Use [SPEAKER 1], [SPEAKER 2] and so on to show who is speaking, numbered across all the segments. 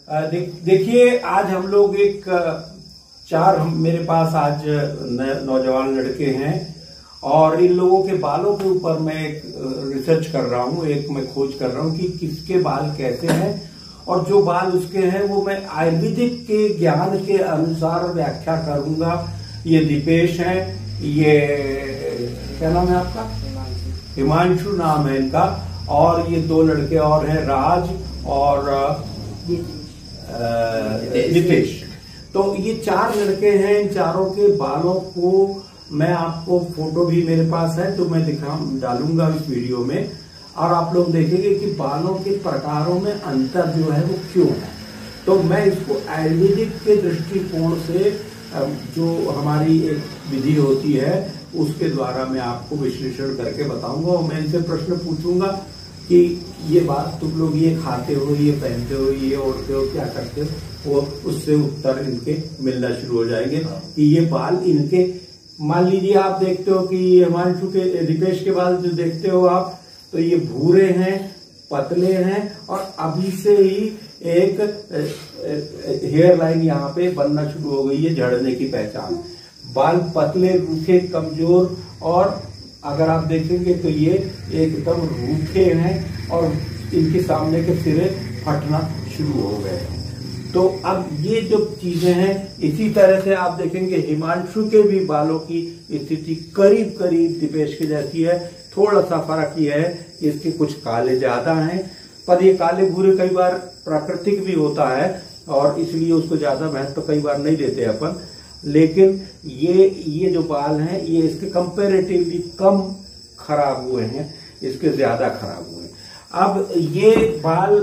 [SPEAKER 1] देखिए आज हम लोग मेरे पास आज नौजवान लड़के हैं और इन लोगों के बालों के ऊपर मैं एक रिसर्च कर रहा हूँ, मैं खोज कर रहा हूँ कि किसके बाल कैसे हैं और जो बाल उसके हैं वो मैं आयुर्वेदिक के ज्ञान के अनुसार व्याख्या करूंगा। ये दीपेश हैं, ये क्या नाम है आपका? हिमांशु नाम है इनका, और ये दो लड़के और हैं, राज और नितेश। तो ये चार लड़के हैं, इन चारों के बालों को मैं आपको फोटो भी मेरे पास है तो मैं डालूंगा इस वीडियो में, और आप लोग देखेंगे कि बालों के प्रकारों में अंतर जो है वो क्यों है। तो मैं इसको आयुर्वेदिक के दृष्टिकोण से जो हमारी एक विधि होती है उसके द्वारा मैं आपको विश्लेषण करके बताऊंगा और मैं इनसे प्रश्न पूछूंगा कि ये बात तुम लोग ये खाते हो, ये पहनते हो, ये ओढ़ते हो, क्या करते हो, वो उससे उत्तर इनके मिलना शुरू हो जाएंगे कि ये बाल इनके, मान लीजिए आप देखते हो कि हिमांशु के दीपेश के बाल जो देखते हो आप, तो ये भूरे हैं, पतले हैं और अभी से ही एक हेयर लाइन यहाँ पे बनना शुरू हो गई है, झड़ने की पहचान। बाल पतले, रूखे, कमजोर, और अगर आप देखेंगे तो ये एकदम रूखे हैं और इनके सामने के सिरे फटना शुरू हो गए हैं। तो अब ये जो चीजें हैं, इसी तरह से आप देखेंगे हिमांशु के भी बालों की स्थिति करीब करीब दीपेश के जैसी है। थोड़ा सा फर्क ये है कि इसके कुछ काले ज्यादा हैं, पर ये काले भूरे कई बार प्राकृतिक भी होता है और इसलिए उसको ज्यादा महत्व कई बार नहीं देते अपन। लेकिन ये जो बाल हैं ये इसके कंपैरेटिवली कम खराब हुए हैं, इसके ज्यादा खराब हुए हैं। अब ये बाल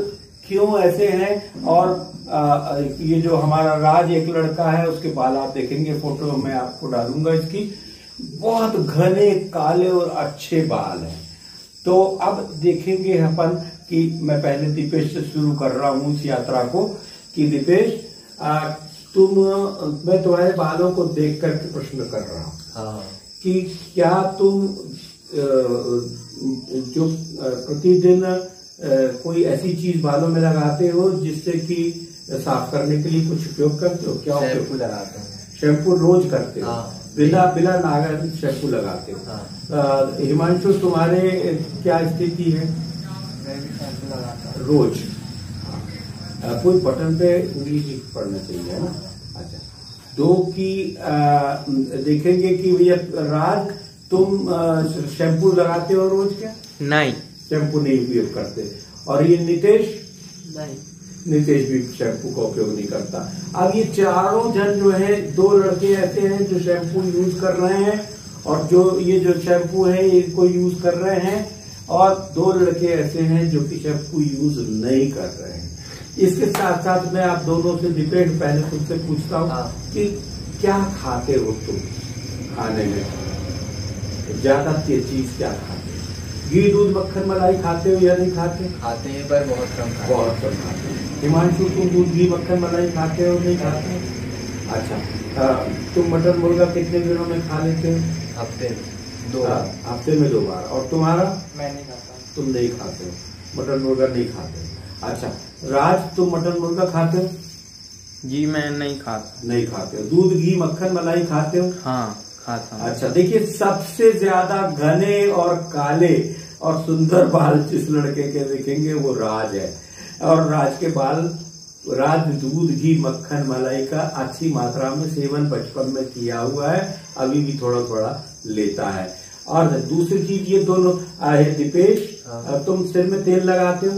[SPEAKER 1] क्यों ऐसे हैं, और ये जो हमारा राज एक लड़का है उसके बाल आप देखेंगे, फोटो मैं आपको डालूंगा इसकी, बहुत घने काले और अच्छे बाल हैं। तो अब देखेंगे अपन कि मैं पहले दीपेश से शुरू कर रहा हूं इस यात्रा को कि दीपेश मैं तुम्हारे बालों को देख करके प्रश्न कर रहा हूँ कि क्या तुम जो प्रतिदिन कोई ऐसी चीज बालों में लगाते हो जिससे कि साफ करने के लिए कुछ उपयोग करते हो? क्या
[SPEAKER 2] शैम्पू लगाते हैं।
[SPEAKER 1] शैम्पू रोज करते हो? बिना नागर शैम्पू लगाते हो? हिमांशु तुम्हारे क्या स्थिति है?
[SPEAKER 2] मैं भी शैम्पू लगाता हूँ
[SPEAKER 1] रोज। कोई बटन पे इंग्लिश पढ़ना चाहिए, है ना? अच्छा, दो की देखेंगे कि भैया राज तुम शैम्पू लगाते हो रोज? क्या
[SPEAKER 2] नहीं,
[SPEAKER 1] शैम्पू नहीं उपयोग करते। और ये नितेश?
[SPEAKER 2] नहीं,
[SPEAKER 1] नितेश भी शैम्पू का उपयोग नहीं करता। अब ये चारों जन जो है, दो लड़के ऐसे हैं जो शैम्पू यूज कर रहे हैं और जो शैम्पू है इनको यूज कर रहे हैं, और दो लड़के ऐसे हैं जो कि शैम्पू यूज नहीं कर रहे हैं। इसके साथ साथ मैं आप दोनों से दीपेश पहले खुद से पूछता हूँ कि क्या खाते हो तुम खाने में? ज्यादा चीज क्या खाते हो? घी, दूध, मक्खन, मलाई खाते हो या नहीं खाते?
[SPEAKER 2] खाते हैं पर बहुत कम खाते हैं।
[SPEAKER 1] बहुत कम खाते हैं। हिमांशु तुम दूध, घी, मक्खन, मलाई खाते हो नहीं खाते? अच्छा, तुम मटन मुर्गा कितने दिनों में खा लेते हो?
[SPEAKER 2] हफ्ते में 2 बार।
[SPEAKER 1] हफ्ते में 2 बार। और तुम्हारा?
[SPEAKER 2] मैं नहीं खाता।
[SPEAKER 1] तुम नहीं खाते हो, मटन मुर्गा नहीं खाते हो। अच्छा, राज तुम मटन मुर्गा खाते हो?
[SPEAKER 2] जी मैं नहीं खाता।
[SPEAKER 1] नहीं खाते हो। दूध, घी, मक्खन, मलाई खाते हो?
[SPEAKER 2] हाँ खाता हूँ।
[SPEAKER 1] अच्छा, देखिए सबसे ज्यादा घने और काले और सुंदर बाल जिस लड़के के देखेंगे वो राज है, और राज के बाल, राज दूध, घी, मक्खन, मलाई का अच्छी मात्रा में सेवन बचपन में किया हुआ है, अभी भी थोड़ा थोड़ा लेता है। और दूसरी चीज ये दोनों दीपेश, तुम सिर में तेल लगाते हो?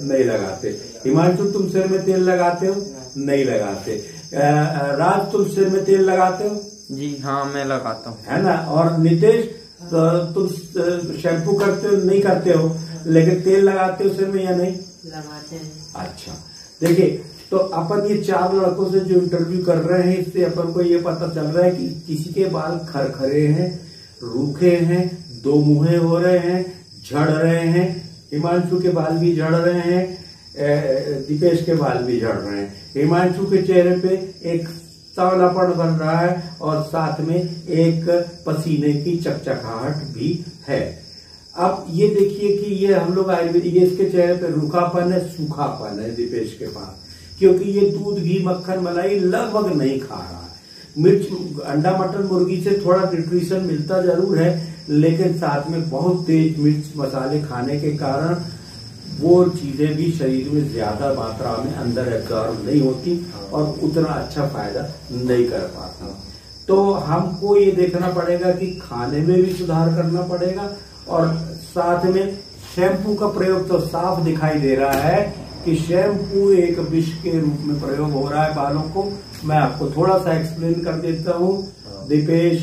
[SPEAKER 1] नहीं लगाते। हिमांशु तुम सिर में तेल लगाते हो? नहीं लगाते। राज तुम सिर में तेल लगाते हो?
[SPEAKER 2] जी हाँ मैं लगाता हूँ।
[SPEAKER 1] है ना? और नितेश तुम शैम्पू करते हो? नहीं करते हो, लेकिन तेल लगाते हो सिर में या नहीं?
[SPEAKER 2] लगाते हैं।
[SPEAKER 1] अच्छा, देखिए तो अपन ये चार लड़कों से जो इंटरव्यू कर रहे हैं इससे अपन को ये पता चल रहा है कि किसी के बाल खरखरे हैं, रूखे हैं, दो मुंहे हो रहे हैं, झड़ रहे हैं। हिमांशु के बाल भी झड़ रहे हैं, दीपेश के बाल भी झड़ रहे हैं। हिमांशु के चेहरे पे एक सांवलापन बन रहा है और साथ में एक पसीने की चकचकाहट भी है। अब ये देखिए कि ये हम लोग आयुर्वेदिक, ये इसके चेहरे पे रूखापन है, सूखापन है दीपेश के पास। क्योंकि ये दूध, घी, मक्खन, मलाई लगभग नहीं खा रहा है। मिर्च, अंडा, मटन, मुर्गी से थोड़ा न्यूट्रिशन मिलता जरूर है, लेकिन साथ में बहुत तेज मिर्च मसाले खाने के कारण वो चीजें भी शरीर में ज्यादा मात्रा में अंदर एब्जॉर्ब नहीं होती और उतना अच्छा फायदा नहीं कर पाता। तो हमको ये देखना पड़ेगा कि खाने में भी सुधार करना पड़ेगा, और साथ में शैम्पू का प्रयोग तो साफ दिखाई दे रहा है कि शैम्पू एक विष के रूप में प्रयोग हो रहा है बालों को। मैं आपको थोड़ा सा एक्सप्लेन कर देता हूँ। दीपेश